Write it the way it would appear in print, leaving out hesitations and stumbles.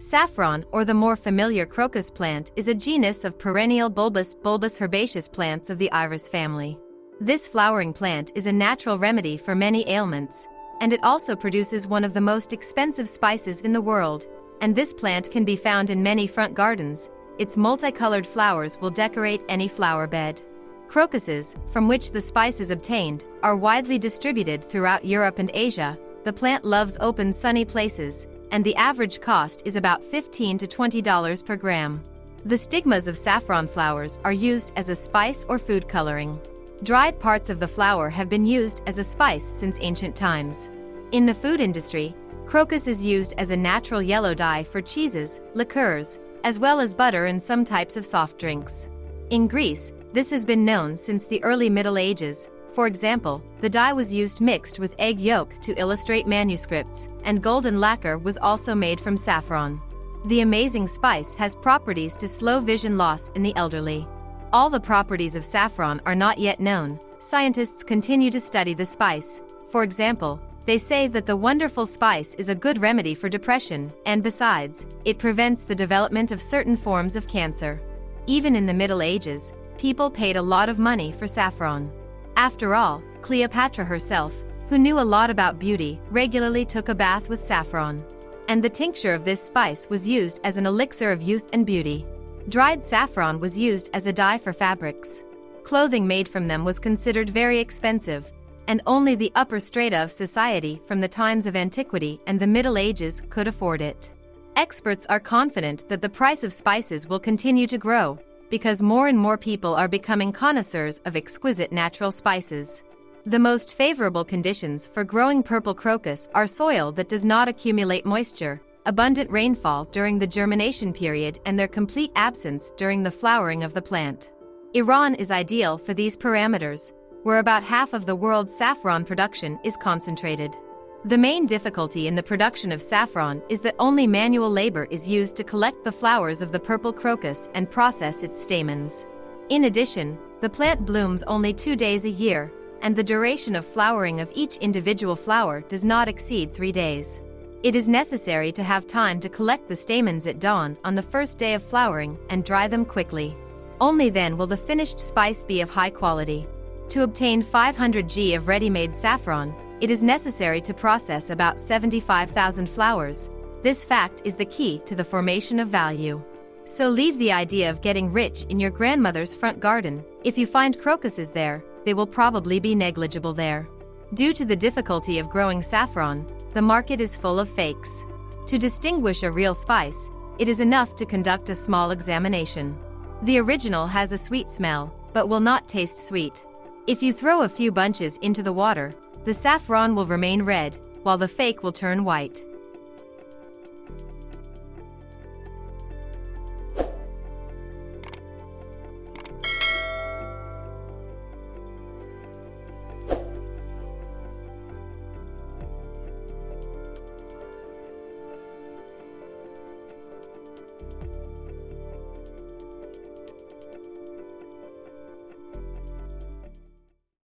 Saffron, or the more familiar crocus plant, is a genus of perennial bulbous herbaceous plants of the iris family. This flowering plant is a natural remedy for many ailments, and it also produces one of the most expensive spices in the world, and this plant can be found in many front gardens. Its multicolored flowers will decorate any flower bed. Crocuses, from which the spice is obtained, are widely distributed throughout Europe and Asia. The plant loves open, sunny places, and the average cost is about $15 to $20 per gram. The stigmas of saffron flowers are used as a spice or food coloring. Dried parts of the flower have been used as a spice since ancient times. In the food industry, crocus is used as a natural yellow dye for cheeses, liqueurs, as well as butter and some types of soft drinks. In Greece, this has been known since the early Middle Ages. For example, the dye was used mixed with egg yolk to illustrate manuscripts, and golden lacquer was also made from saffron. The amazing spice has properties to slow vision loss in the elderly. All the properties of saffron are not yet known. Scientists continue to study the spice. For example, they say that the wonderful spice is a good remedy for depression, and besides, it prevents the development of certain forms of cancer. Even in the Middle Ages, people paid a lot of money for saffron. After all, Cleopatra herself, who knew a lot about beauty, regularly took a bath with saffron. And the tincture of this spice was used as an elixir of youth and beauty. Dried saffron was used as a dye for fabrics. Clothing made from them was considered very expensive, and only the upper strata of society from the times of antiquity and the Middle Ages could afford it. Experts are confident that the price of spices will continue to grow, because more and more people are becoming connoisseurs of exquisite natural spices. The most favorable conditions for growing purple crocus are soil that does not accumulate moisture, abundant rainfall during the germination period, and their complete absence during the flowering of the plant. Iran is ideal for these parameters, where about half of the world's saffron production is concentrated. The main difficulty in the production of saffron is that only manual labor is used to collect the flowers of the purple crocus and process its stamens. In addition, the plant blooms only 2 days a year, and the duration of flowering of each individual flower does not exceed 3 days. It is necessary to have time to collect the stamens at dawn on the first day of flowering and dry them quickly. Only then will the finished spice be of high quality. To obtain 500 g of ready-made saffron, it is necessary to process about 75,000 flowers. This fact is the key to the formation of value. So leave the idea of getting rich in your grandmother's front garden. If you find crocuses there, they will probably be negligible there. Due to the difficulty of growing saffron, the market is full of fakes. To distinguish a real spice, it is enough to conduct a small examination. The original has a sweet smell, but will not taste sweet. If you throw a few bunches into the water, the saffron will remain red, while the fake will turn white.